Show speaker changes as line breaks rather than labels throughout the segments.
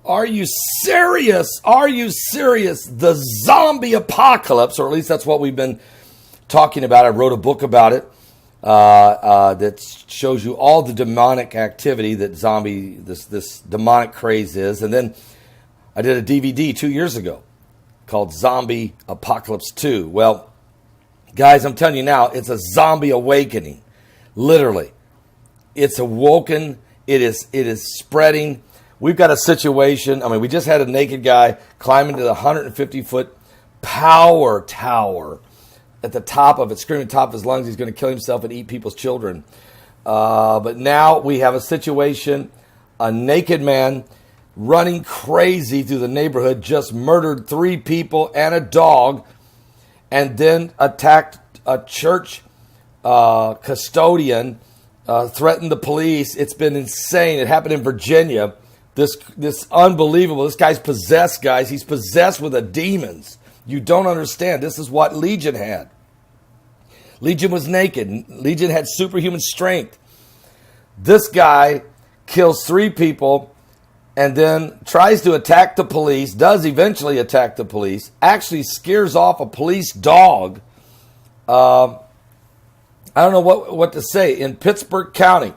Are you serious? Are you serious? The zombie apocalypse, or at least that's what we've been talking about. I wrote a book about it that shows you all the demonic activity that this demonic craze is. And then I did a DVD 2 years ago called Zombie Apocalypse 2. Well, guys, I'm telling you now, it's a zombie awakening. Literally. It's awoken. It is spreading. We've got a situation. I mean, we just had a naked guy climb into the 150-foot power tower at the top of it, screaming at the top of his lungs, he's going to kill himself and eat people's children. But now we have a situation, a naked man running crazy through the neighborhood, just murdered 3 people and a dog, and then attacked a church custodian, threatened the police. It's been insane. It happened in Virginia. This unbelievable. This guy's possessed, guys. He's possessed with the demons. You don't understand. This is what Legion had. Legion was naked. Legion had superhuman strength. This guy kills 3 people and then tries to attack the police, does eventually attack the police, actually scares off a police dog. I don't know what to say. In Pittsburgh County,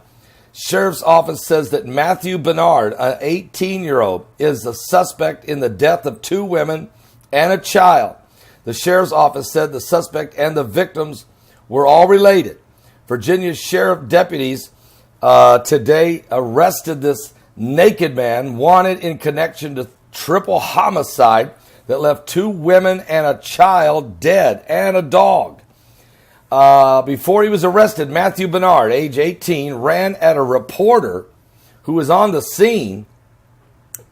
Sheriff's Office says that Matthew Bernard, an 18-year-old, is the suspect in the death of 2 women and a child. The Sheriff's Office said the suspect and the victims were all related. Virginia's sheriff deputies today arrested this naked man wanted in connection to triple homicide that left 2 women and a child dead and a dog. Before he was arrested, Matthew Bernard, age 18, ran at a reporter who was on the scene,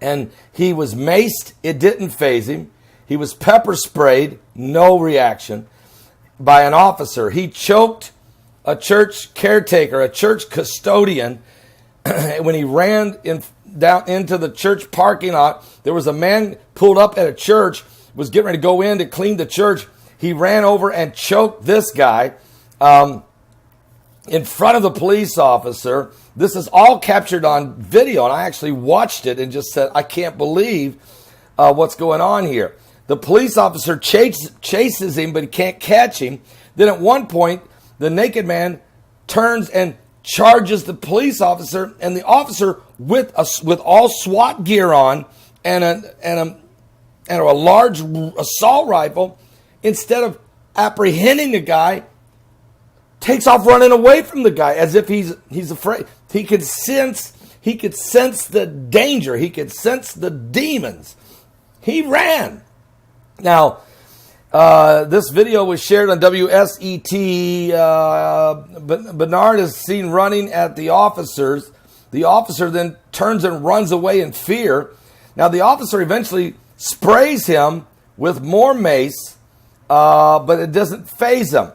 and he was maced. It didn't faze him. He was pepper sprayed, no reaction, by an officer. He choked a church caretaker, a church custodian, when he ran down into the church parking lot. There was a man pulled up at a church, was getting ready to go in to clean the church. He ran over and choked this guy in front of the police officer. This is all captured on video, and I actually watched it and just said, I can't believe what's going on here. The police officer chases him, but he can't catch him. Then at one point, the naked man turns and charges the police officer, and the officer with all SWAT gear on and a large assault rifle, instead of apprehending the guy, takes off running away from the guy as if he's afraid. He could sense the danger. He could sense the demons. He ran. Now, this video was shared on WSET. Bernard is seen running at the officers. The officer then turns and runs away in fear. Now, the officer eventually sprays him with more mace, but it doesn't faze him.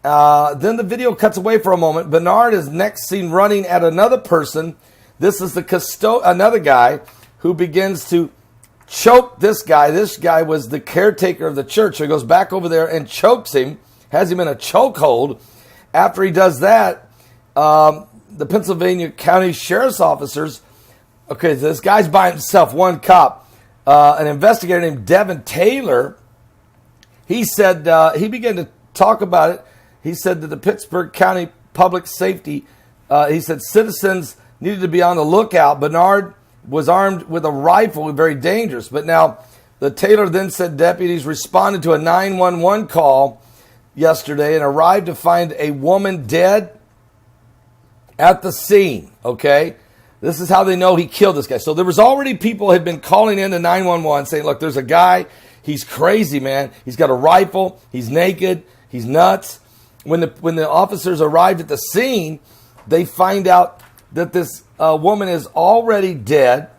Then the video cuts away for a moment. Bernard is next seen running at another person. This is another guy who begins to choke this guy. This guy was the caretaker of the church. So he goes back over there and chokes him, has him in a chokehold. After he does that, the Pennsylvania County Sheriff's officers, okay, so this guy's by himself, one cop, an investigator named Devin Taylor, he said, he began to talk about it. He said that the Pittsburgh County Public Safety, he said citizens needed to be on the lookout. Bernard was armed with a rifle, very dangerous. But now, the Taylor then said deputies responded to a 911 call yesterday and arrived to find a woman dead at the scene, okay? This is how they know he killed this guy. So there was already people had been calling in to 911 saying, look, there's a guy, he's crazy, man. He's got a rifle, he's naked, he's nuts. When the officers arrived at the scene, they find out that this woman is already dead,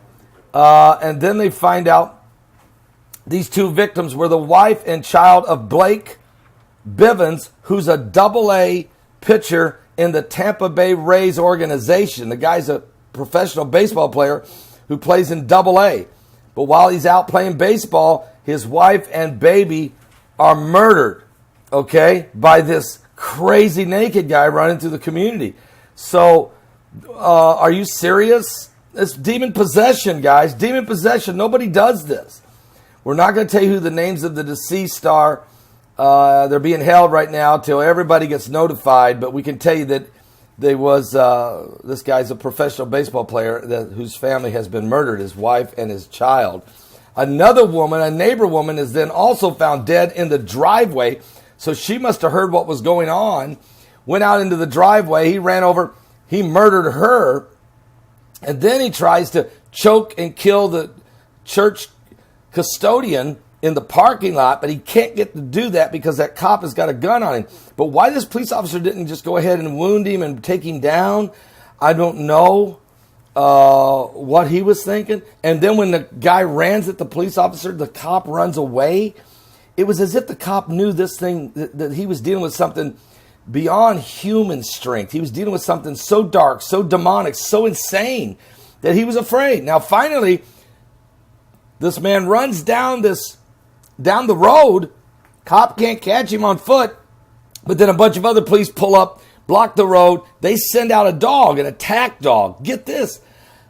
and then they find out these 2 victims were the wife and child of Blake Bivens, who's a AA pitcher in the Tampa Bay Rays organization. The guy's a professional baseball player who plays in AA. But while he's out playing baseball, his wife and baby are murdered, okay, by this crazy naked guy running through the community. So, are you serious? It's demon possession, guys. Demon possession. Nobody does this. We're not going to tell you who the names of the deceased are. They're being held right now till everybody gets notified. But we can tell you that there was this guy's a professional baseball player whose family has been murdered, his wife and his child. Another woman, a neighbor woman, is then also found dead in the driveway. So she must have heard what was going on, went out into the driveway. He ran over. He murdered her. And then he tries to choke and kill the church custodian in the parking lot, but he can't get to do that because that cop has got a gun on him. But why this police officer didn't just go ahead and wound him and take him down, I don't know what he was thinking. And then when the guy rans at the police officer, the cop runs away. It was as if the cop knew this thing, that he was dealing with something beyond human strength. He was dealing with something so dark, so demonic, so insane that he was afraid. Now, finally, this man runs down the road. Cop can't catch him on foot. But then a bunch of other police pull up, block the road. They send out a dog, an attack dog. Get this.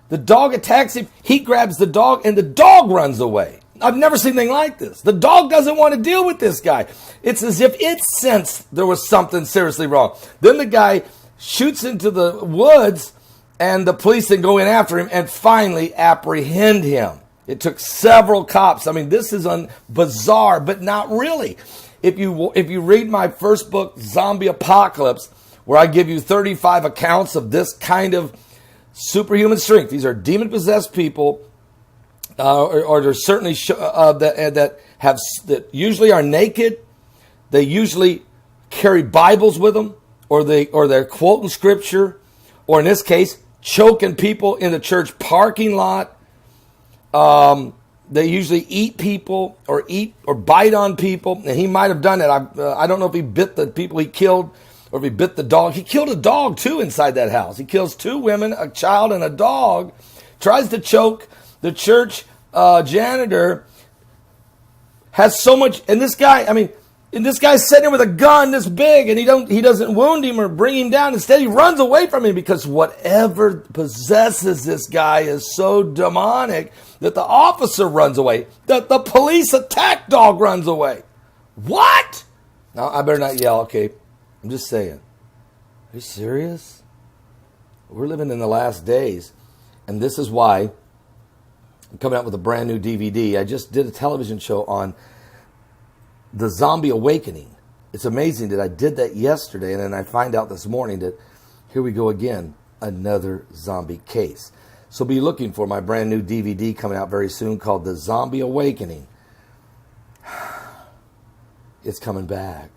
The dog attacks him. He grabs the dog, and the dog runs away. I've never seen anything like this. The dog doesn't want to deal with this guy. It's as if it sensed there was something seriously wrong. Then the guy shoots into the woods, and the police then go in after him and finally apprehend him. It took several cops. I mean, this is bizarre, but not really. If you read my first book, Zombie Apocalypse, where I give you 35 accounts of this kind of superhuman strength. These are demon-possessed people. Or there's certainly that usually are naked. They usually carry Bibles with them, or they're quoting scripture, or in this case, choking people in the church parking lot. They usually eat people or bite on people, and he might have done it. I don't know if he bit the people he killed or if he bit the dog. He killed a dog too inside that house. He kills 2 women, a child, and a dog. Tries to choke the church janitor. Has so much, and this guy's sitting there with a gun this big, and he doesn't wound him or bring him down. Instead, he runs away from him because whatever possesses this guy is so demonic that the officer runs away. The police attack dog runs away. What? Now, I better not yell, okay? I'm just saying. Are you serious? We're living in the last days, and this is why I'm coming out with a brand new DVD. I just did a television show on the zombie awakening. It's amazing that I did that yesterday, and then I find out this morning that here we go again, another zombie case. So be looking for my brand new DVD coming out very soon called The Zombie Awakening. It's coming back.